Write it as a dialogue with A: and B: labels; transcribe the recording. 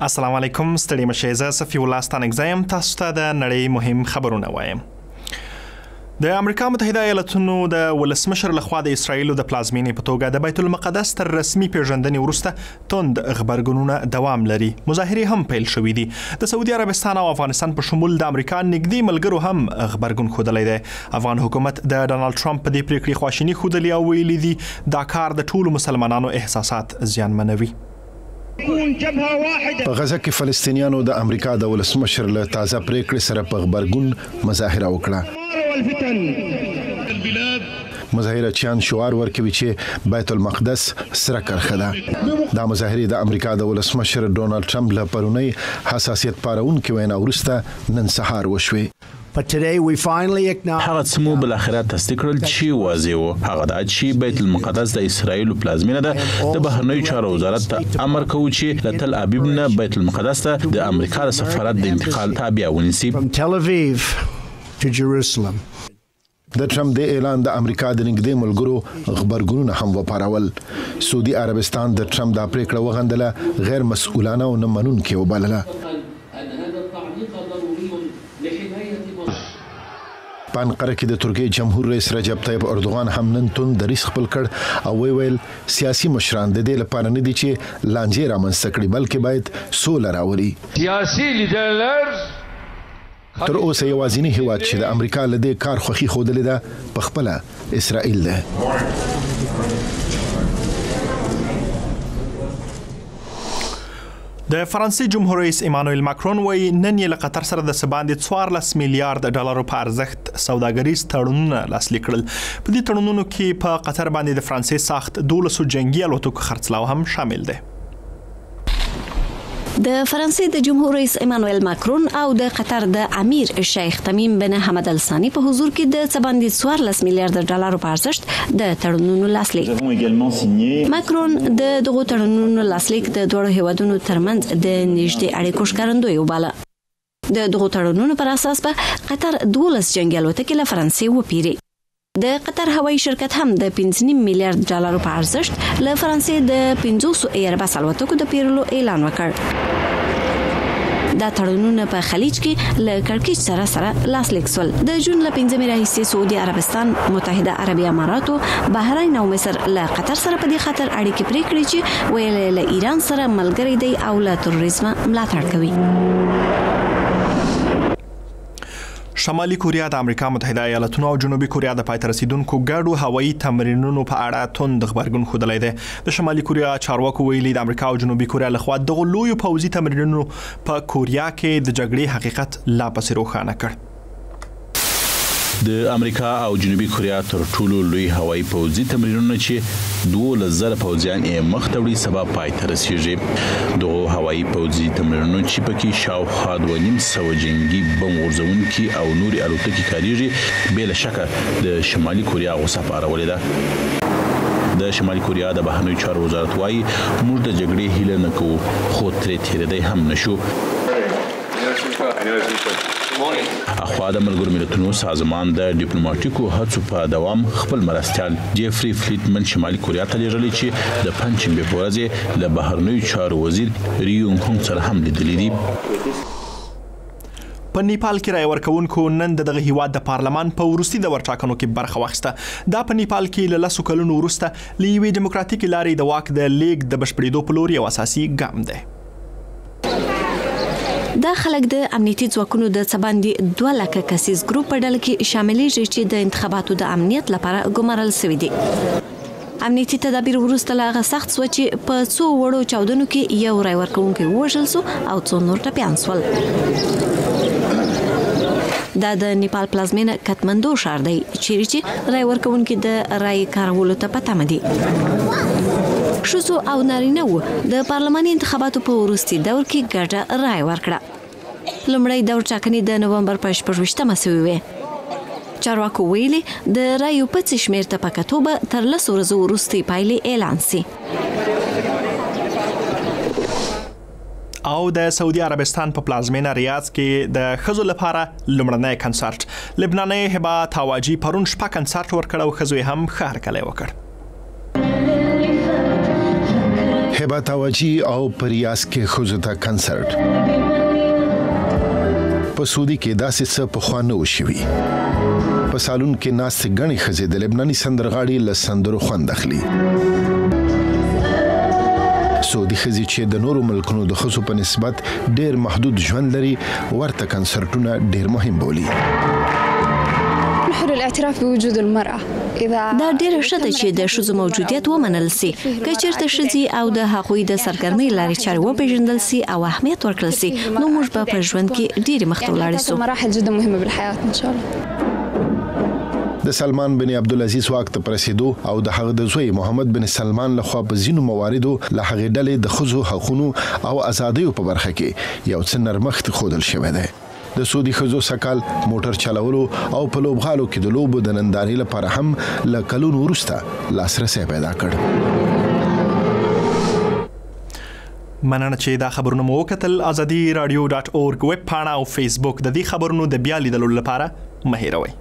A: السلام علیکم ستړي مشه زه صفی الله ستانګزایم تاسو ته د نړۍ مهم خبرونه وایم. د امریکا متحده ایالاتونو د ولسمشر لخوا د اسرایل د پلازمینې په توګه د بیت المقدس تر رسمي پیژندنې وروسته توند خبرګونونه دوام لري. مظاهرې هم پیل شوې دي. د سعودي عربستان او افغانستان په شمول د امریکا نږدې ملګرو هم خبرګون ښودلی دی. افغان حکومت د ډانلډ ټرمپ په دې پریکړې خواشیني ښودلې او ویلي دي دا کار د ټولو مسلمانانو احساسات زیانمنوي.
B: په غزه کې فلسطینیانو د امریکا د ولسمشر له تازه پریکړې سره په خبرګون مظاهره وکړه. مظاهره چیان شعار ورکوي چې بیت المقدس سره کرخه ده. دا مظاهره د امریکا د ولسمشر ډونالد ټرمپ له پرونی حساسیت پارونکو وینا وروسته نن سهار وشوي.
C: هغه څه مو بل اخر تصدیق کړل چې واضح و هغه د چې بیت المقدس د اسرایل پلازمینه ده. د بهرنیو چارو وزارت ته امر کوي چې له تل ابیب نه بیت المقدس ته د امریکا د سفارت د انتقال تابع ونیسي.
B: د ټرمپ د اعلان د امریکا د نږدې ملګرو خبرګونونه هم وپارول. سعودي عربستان د ټرمپ د پریکړه وغندله غیر مسؤلانه او نه منونکې وبلله. په انقره کې د ترکیې جمهور رئیس رجب طیب اردوغان هم نن تون دریس خپل کړ او ویل سیاسي مشران د دې لپاره نه دي چې لانجې رامنځته کړي بلکې باید سوله راولي.
D: سیاسي لیدرلر
B: تر اوسه یوازینی هیواد چې د امریکا له دې کار خوښي ښودلې ده په خپله اسرائیل ده.
A: د فرانسې جمهور رئیس ایمانوئل ماکرون وایي نن یې له قطر سره د څه باندې 14 میلیارډ ډالرو په ارزښت سوداګریز تړونونه لاسلیک کړل. په دې تړونونو کې په قطر باندې د فرانسې ساخت 12 جنگي الوتکو خرڅلاو هم شامل دی.
E: د فرانسې د جمهور رئیس ایمانوئل ماکرون او د قطر د امیر شیخ تمیم بن حمد الثانی په حضور کې د څه باندې 14 میلیارډ ډالرو په ارزښت د تړونونو لاسلیک. ماکرون د دغو تړونونو لاسلیک د دوه هیوادونو ترمنځ د نږدې اړیکو ښکارندوی وباله. د دغو تړونونو پر اساس به قطر 12 جنگي الوتکې له فرانسې وپیري. د قطر هوایي شرکت هم د 5.5 میلیارډ ډالرو په ارزښت له فرانسې د 500 ایرباس الوتکو د پیرلو اعلان وکړ. دا تړونونه په خلیج کې له کړکېچ سره لاسلیک شول. د جون له 15 راهیسې سعودي عربستان، متحده عربي اماراتو، بحرین او مصر له قطر سره په دې خاطر اړیکې پرې کړې چې ویل له ایران سره ملګری دی او له تروریزم ملاتړ کوي.
A: شمالي کوریا د امریکا متحده ایالاتونو او جنوبي کوریا د پای ته رسیدونکو ګډو هوایي تمرینونو په اړه توند خبرګون ښودلی دی. د شمالي کوریا چارواکو ویلي د امریکا او جنوبي کوریا لخوا دغو لویو پوځي تمرینونو په کوریا کې د جګړې حقیقت لا پسې روښانه کړ.
C: د امریکا او جنوبي کوریا تر ټولو لوی هوایي پوځي تمرینونه چې 12,000 پوځیان یې مخ ته وړي سبا پای ته رسیږي. دغه هوایي پوځي تمرینونه چې پکې شاوخوا 2,500 جنگي بم غورځونکي او نوري الوتکې کاریږي بې له شکه د شمالي کوریا غوسه پارولې ده. د شمالي کوریا د بهرنیو چارو وزارت وايي موږ د جګړې هیله نه کوو خو ترې تېرېدی هم نشو. اخوا د ملګرو ملتونو سازمان د ډیپلوماټیکو هڅو په دوام خپل مرستیال جیفري فلیټمن شمالي کوریا ته لیږلی چې د پنجشنبې په ورځ له بهرنیو چارو وزیر ریونګ هونګ سره هم لیدلی دي.
A: په نیپال کې رای ورکوونکو نن دغه هیواد د پارلمان په وروستي دور ټاکنو کې برخه واخیسته. دا په نیپال کې له 10 کلونو وروسته له یوې ډیموکراتیکې لارې د واک د لیږد د بشپړېدو په لور یو اساسي ګام دی.
E: دا خلک د امنیتي ځواکونو د څه باندې 2 لکه کسیز ګروپ په ډله کې شاملېږي چې د انتخاباتو د امنیت لپاره ګمارل شوي دي. امنیتي تدابیر وروسته له هغه سخت شو چې په څو وړو چاودنو کې یو رای ورکوونکی ووژل شو او څو نور ټپیان شول. دا د نیپال پلازمینه کاتماندو ښار دی چیرې چې رای ورکوونکي د رای کارولو ته په تمه دي. ښځو او نارینه وو د پارلماني انتخاباتو په وروستي دور کې ګډه رای ورکړه. لومړی دور ټاکنې د نومبر په 28مه شوې وې. چارواکو ویلي د رایو په څه شمېر ته په کتو به تر 10 ورځو وروستي پایلې اعلان شي.
A: او د سعودي عربستان په پلازمینه ریاض کې د ښځو لپاره لومړنی کنسرت لبنانۍ هبه تاواجي پرون شپه کنسرت ورکړ او ښځو هم ښه هرکلی وکړ.
B: هبه تاوجی او پریاس کې خوځتا کنسرت په سعودي کې داسې څه په خوانو شوي په سالون کې ناست غني خزې د لبناني سندرغاړي له سندرو خوند اخلي سعودي خزې چې د نورو ملکونو د خصو په نسبت ډېر محدود ژوند لري ورته کنسرتونه ډېر مهم بولي
F: نحن الاعتراف بوجود المرأة
E: دا ډېر ښه ده چې د ښځو موجودیت ومنل سي که چېرته ښځې او د هغوی د سرګرمۍ لارې چارې وپېژندل سي او اهمیت ورکړل سي نو موږ به په ژوند کې ډېرې مخته ولاړې سو
F: مراحل جدا مهمة بالحياة ان شاء الله
B: د سلمان بن عبدالعزیز واک ته رسیدو او د هغه د زوی محمد بن سلمان لخوا په ځینو مواردو له هغې ډلې د ښځو حقونو او ازادیو په برخه کې یو څه نرمښت ښودل شوی دی د سعودي ښځو سکال موټر چلولو او په لوبغالو کې د لوبو د نندارې لپاره هم له کلونو وروسته لاسرسی پیدا کړ
A: مننه چې دا خبرونه مو وکتل azadi radio.org ویب پاڼه او فیسبوک د دې خبرونو د بیا لیدلو لپاره مه هیروئ